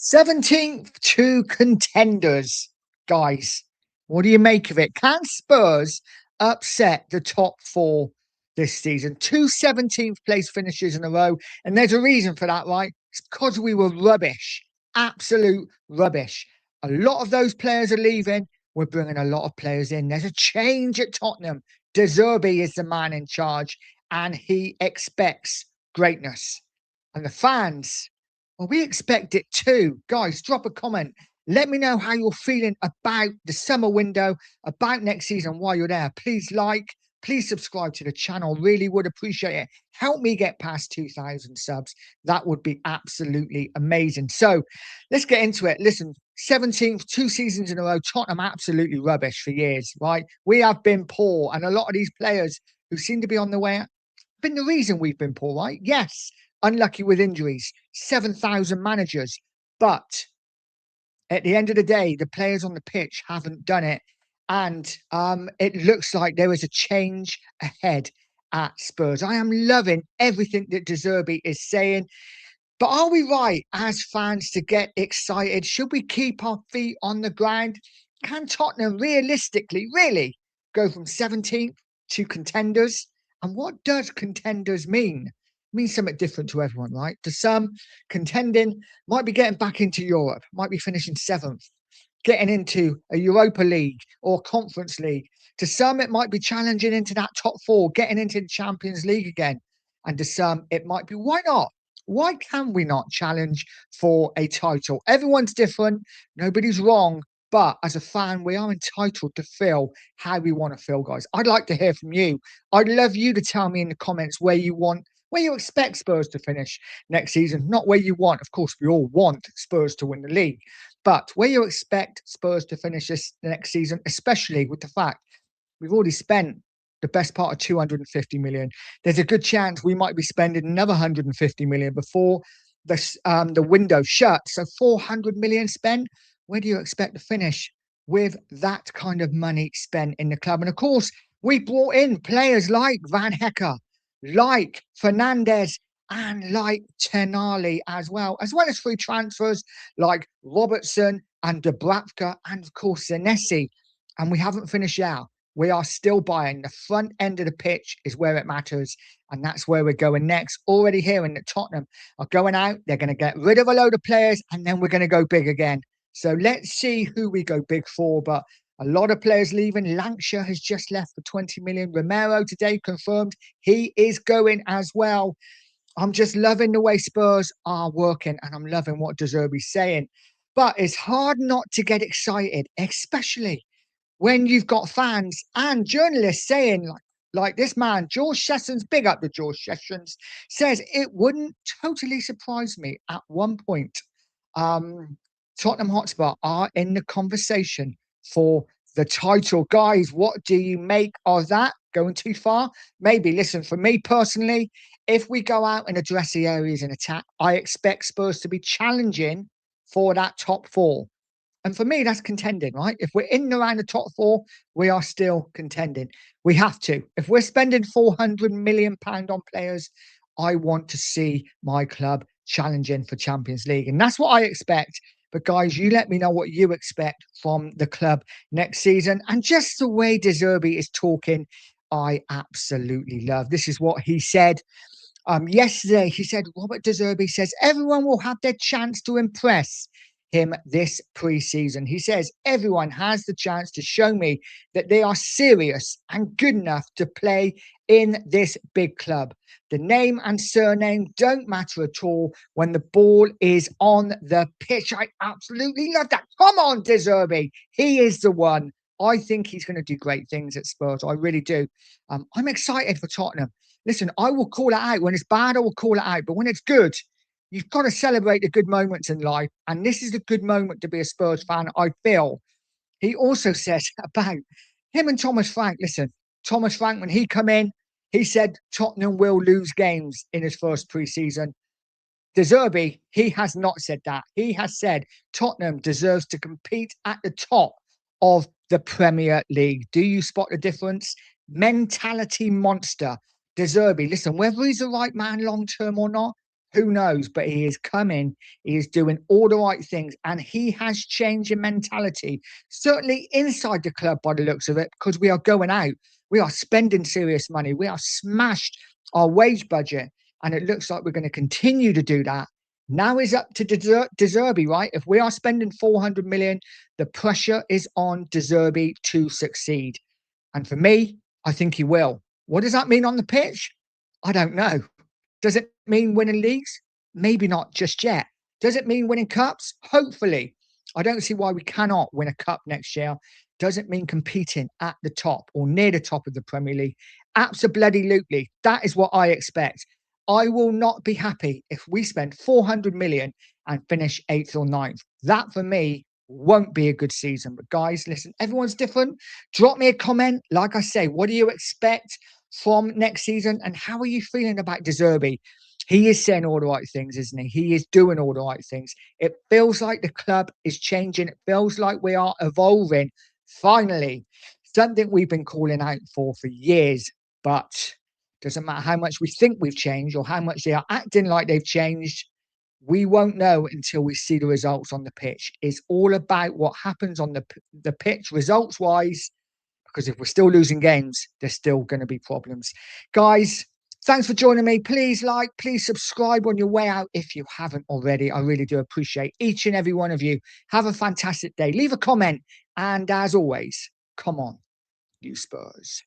17th to Contenders, guys. What do you make of it? Can Spurs upset the top four this season? Two 17th place finishes in a row. And there's a reason for that, right? It's because we were rubbish. Absolute rubbish. A lot of those players are leaving. We're bringing a lot of players in. There's a change at Tottenham. De Zerbi is the man in charge, and he expects greatness. And the fans, well, we expect it too. Guys, drop a comment. Let me know how you're feeling about the summer window, about next season while you're there. Please like, please subscribe to the channel. Really would appreciate it. Help me get past 2,000 subs. That would be absolutely amazing. So let's get into it. Listen, 17th, 2 seasons in a row, Tottenham absolutely rubbish for years, right? We have been poor, and a lot of these players who seem to be on the way been the reason we've been poor, right? Yes, unlucky with injuries, 7,000 managers. But at the end of the day, the players on the pitch haven't done it. And it looks like there is a change ahead at Spurs. I am loving everything that De Zerbi is saying. But are we right as fans to get excited? Should we keep our feet on the ground? Can Tottenham realistically, really, go from 17th to Contenders? And what does Contenders mean? It means something different to everyone, right? To some, contending might be getting back into Europe, might be finishing 7th, getting into a Europa League or Conference League. To some, it might be challenging into that top four, getting into the Champions League again. And to some, it might be, why not? Why can we not challenge for a title? Everyone's different. Nobody's wrong. But as a fan, we are entitled to feel how we want to feel, guys. I'd like to hear from you. I'd love you to tell me in the comments where you expect Spurs to finish next season. Not where you want. Of course, we all want Spurs to win the league. But where you expect Spurs to finish this next season, especially with the fact we've already spent the best part of 250 million. There's a good chance we might be spending another 150 million before the window shuts. So 400 million spent. Where do you expect to finish with that kind of money spent in the club? And of course, we brought in players like Van Hecker, like Fernandez, and like Tenali as well as free transfers like Robertson and Dubravka, and of course Senesi. And we haven't finished yet. We are still buying. The front end of the pitch is where it matters. And that's where we're going next. Already hearing that Tottenham are going out. They're going to get rid of a load of players, and then we're going to go big again. So let's see who we go big for. But a lot of players leaving. Lancashire has just left for 20 million. Romero today confirmed he is going as well. I'm just loving the way Spurs are working, and I'm loving what De Zerbi's saying. But it's hard not to get excited, especially when you've got fans and journalists saying, like this man, George Sessions, big up to George Sessions, says it wouldn't totally surprise me at one point. Tottenham Hotspur are in the conversation for the title. Guys, what do you make of that? Going too far? Maybe. Listen, for me personally, if we go out and address the areas in attack, I expect Spurs to be challenging for that top four. And for me, that's contending, right? If we're in and around the top four, we are still contending. We have to. If we're spending £400 million on players, I want to see my club challenging for Champions League. And that's what I expect. But guys, you let me know what you expect from the club next season. And just the way De Zerbi is talking, I absolutely love. This is what he said. Yesterday, he said, Robert De Zerbi says, everyone will have their chance to impress him this pre-season. He says, everyone has the chance to show me that they are serious and good enough to play in this big club. The name and surname don't matter at all when the ball is on the pitch. I absolutely love that. Come on, De Zerbi. He is the one. I think he's going to do great things at Spurs. I really do. I'm excited for Tottenham. Listen, I will call it out. When it's bad, I will call it out. But when it's good, you've got to celebrate the good moments in life. And this is a good moment to be a Spurs fan, I feel. He also says about him and Thomas Frank. Listen, Thomas Frank, when he come in, he said Tottenham will lose games in his first pre-season. De Zerbi, he has not said that. He has said Tottenham deserves to compete at the top of the Premier League. Do you spot the difference? Mentality monster. De Zerbi, listen, whether he's the right man long-term or not, Who knows? But he is coming. He is doing all the right things, and he has changed in mentality. Certainly inside the club, by the looks of it, because we are going out. We are spending serious money. We are smashed our wage budget, and it looks like we're going to continue to do that. Now is up to De Zerbi, right? If we are spending 400 million, the pressure is on De Zerbi to succeed. And for me, I think he will. What does that mean on the pitch? I don't know. Does it mean winning leagues? Maybe not just yet. Does it mean winning cups? Hopefully. I don't see why we cannot win a cup next year. Does it mean competing at the top or near the top of the Premier League? Absolutely. That is what I expect. I will not be happy if we spend 400 million and finish 8th or ninth. That for me won't be a good season. But guys, listen, everyone's different. Drop me a comment. Like I say, what do you expect from next season? And how are you feeling about De Zerbi? He is saying all the right things, isn't he? He is doing all the right things. It feels like the club is changing. It feels like we are evolving. Finally, something we've been calling out for years, but doesn't matter how much we think we've changed or how much they are acting like they've changed. We won't know until we see the results on the pitch. It's all about what happens on the pitch results-wise, because if we're still losing games, there's still going to be problems. Guys, thanks for joining me. Please like, please subscribe on your way out if you haven't already. I really do appreciate each and every one of you. Have a fantastic day. Leave a comment. And as always, come on, you Spurs.